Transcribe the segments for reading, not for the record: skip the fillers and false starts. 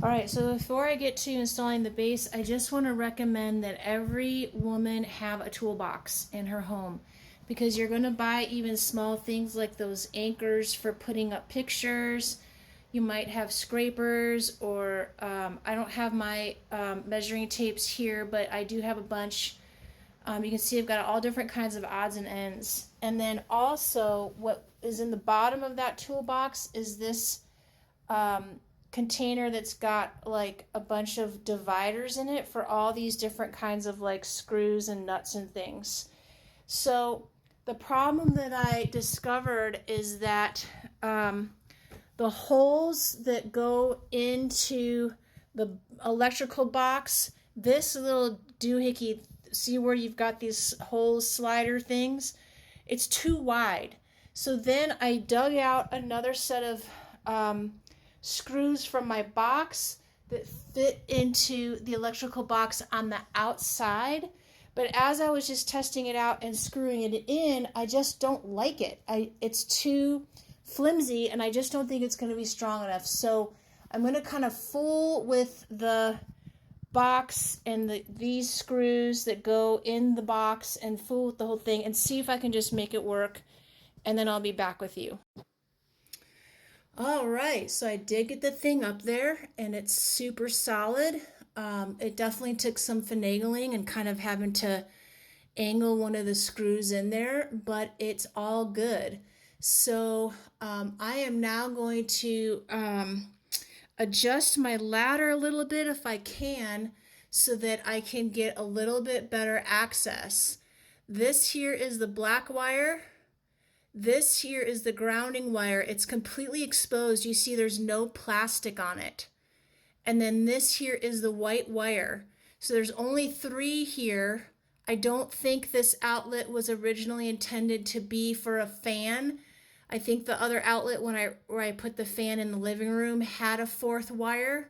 All right, so before I get to installing the base, I just want to recommend that every woman have a toolbox in her home because you're going to buy even small things like those anchors for putting up pictures. You might have scrapers, or I don't have my measuring tapes here, but I do have a bunch. You can see I've got all different kinds of odds and ends. And then also, what is in the bottom of that toolbox is this container that's got like a bunch of dividers in it for all these different kinds of like screws and nuts and things. So the problem that I discovered is that the holes that go into the electrical box, this little doohickey, see where you've got these hole slider things? It's too wide. So then I dug out another set of screws from my box that fit into the electrical box on the outside. But as I was just testing it out and screwing it in, I just don't like it. It's too flimsy, and I just don't think it's going to be strong enough. So I'm going to kind of fool with the box and these screws that go in the box and fool with the whole thing and see if I can just make it work, and then I'll be back with you. All right, so I did get the thing up there and it's super solid. It definitely took some finagling and kind of having to angle one of the screws in there, but it's all good. So I am now going to adjust my ladder a little bit if I can, so that I can get a little bit better access. This here is the black wire. This here is the grounding wire. It's completely exposed. You see there's no plastic on it. And then this here is the white wire. So there's only 3 here. I don't think this outlet was originally intended to be for a fan. I think the other outlet where I put the fan in the living room had a 4th wire,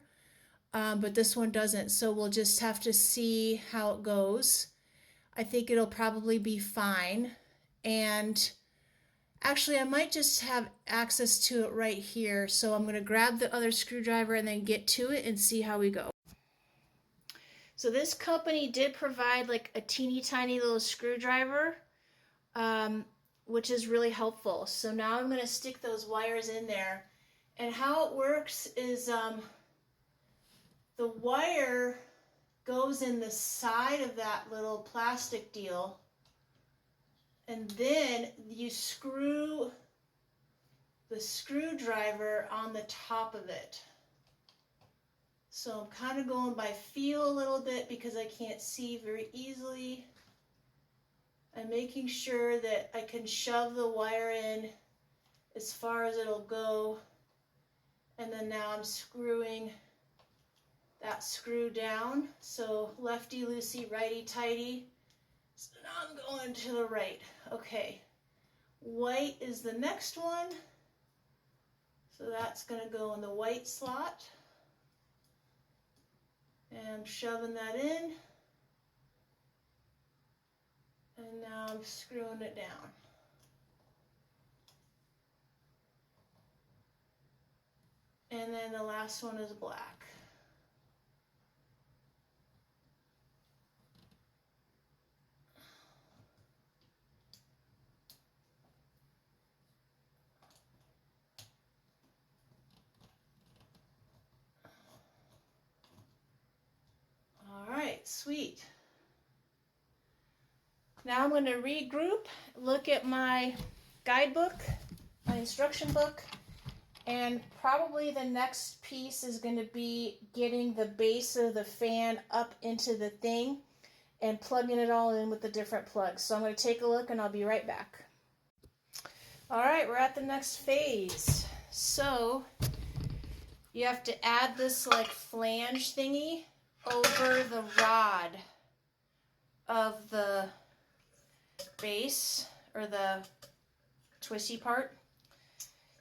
but this one doesn't. So we'll just have to see how it goes. I think it'll probably be fine. And actually, I might just have access to it right here. So I'm going to grab the other screwdriver and then get to it and see how we go. So this company did provide like a teeny tiny little screwdriver, which is really helpful. So now I'm going to stick those wires in there. And how it works is the wire goes in the side of that little plastic deal, and then you screw the screwdriver on the top of it. So I'm kind of going by feel a little bit because I can't see very easily. I'm making sure that I can shove the wire in as far as it'll go. And then now I'm screwing that screw down. So lefty loosey, righty tighty. So now I'm going to the right. Okay. White is the next one. So that's going to go in the white slot. And I'm shoving that in. And now I'm screwing it down. And then the last one is black. All right, sweet. Now I'm going to regroup, look at my guidebook, my instruction book, and probably the next piece is going to be getting the base of the fan up into the thing and plugging it all in with the different plugs. So I'm going to take a look and I'll be right back. All right, we're at the next phase. So you have to add this like flange thingy over the rod of the base, or the twisty part.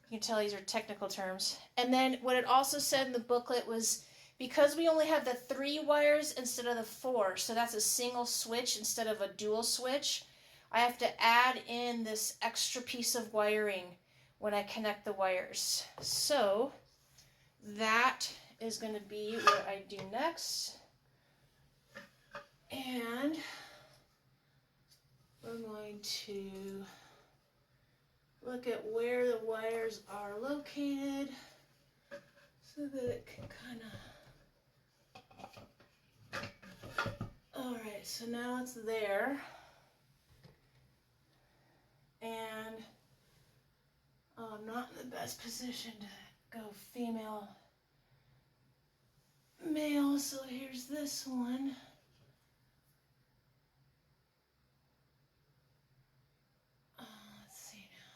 You can tell these are technical terms. And then what it also said in the booklet was, because we only have the 3 wires instead of the 4, so that's a single switch instead of a dual switch, I have to add in this extra piece of wiring when I connect the wires. So that is going to be what I do next. And we're going to look at where the wires are located so that it can kind of... Alright, so now it's there. And I'm not in the best position to go female, male, so here's this one. Let's see now.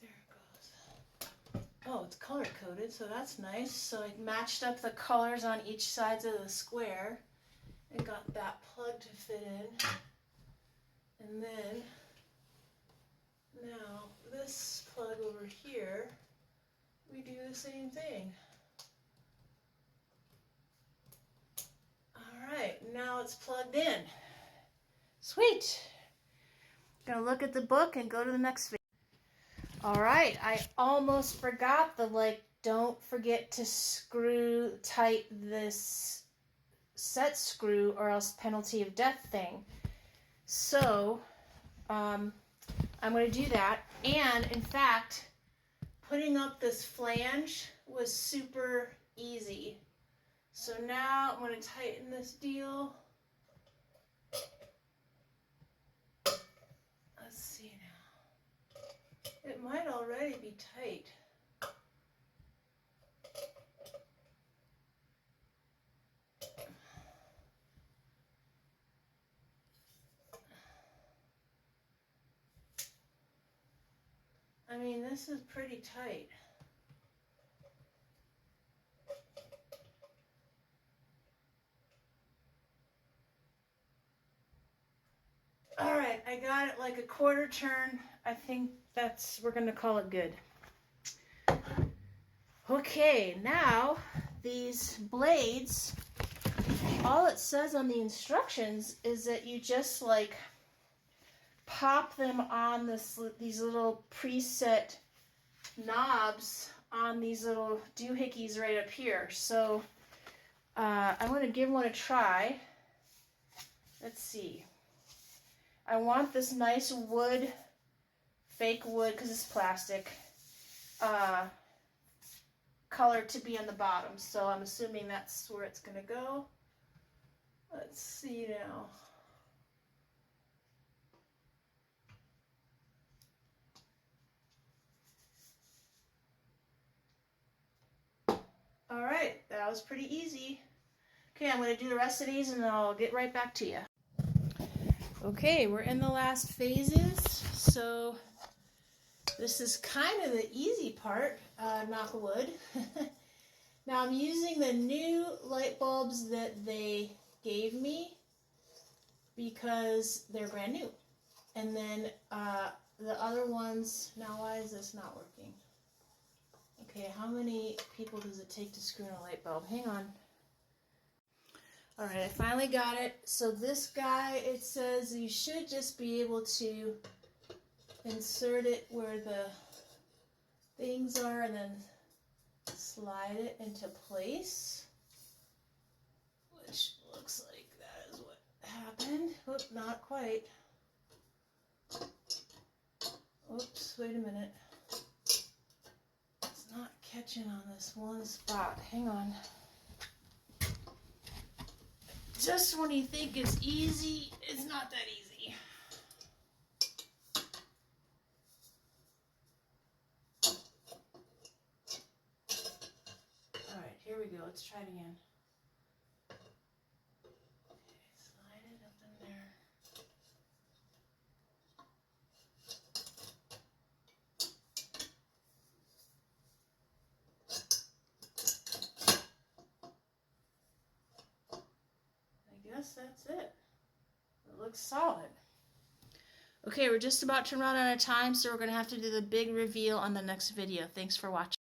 There it goes. Oh, it's color coded, so that's nice. So I matched up the colors on each side of the square and got that plug to fit in. And then, now this plug over here, we do the same thing. Alright, now it's plugged in. Sweet! Gonna look at the book and go to the next video. Alright, I almost forgot the don't forget to screw tight this set screw or else penalty of death thing. So, I'm going to do that. And, in fact, putting up this flange was super easy. So now I'm going to tighten this deal. Let's see now. It might already be tight. I mean, this is pretty tight. Alright, I got it like a quarter turn. I think we're going to call it good. Okay, now these blades, all it says on the instructions is that you just pop them on these little preset knobs on these little doohickeys right up here. So I'm going to give one a try. Let's see. I want this nice wood, fake wood because it's plastic, color to be on the bottom. So I'm assuming that's where it's going to go. Let's see now. Alright, that was pretty easy. Okay, I'm going to do the rest of these and I'll get right back to you. Okay, we're in the last phases, so this is kind of the easy part, knock wood. Now I'm using the new light bulbs that they gave me because they're brand new. And then the other ones, now why is this not working? Okay, how many people does it take to screw in a light bulb? Hang on. Alright, I finally got it. So this guy, it says you should just be able to insert it where the things are and then slide it into place. Which looks like that is what happened. Oop, not quite. Oops, wait a minute. It's not catching on this one spot. Hang on. Just when you think it's easy, it's not that easy. Alright, here we go. Let's try it again. Okay, slide it up in there. I guess that's it. It looks solid. Okay, we're just about to run out of time, so we're going to have to do the big reveal on the next video. Thanks for watching.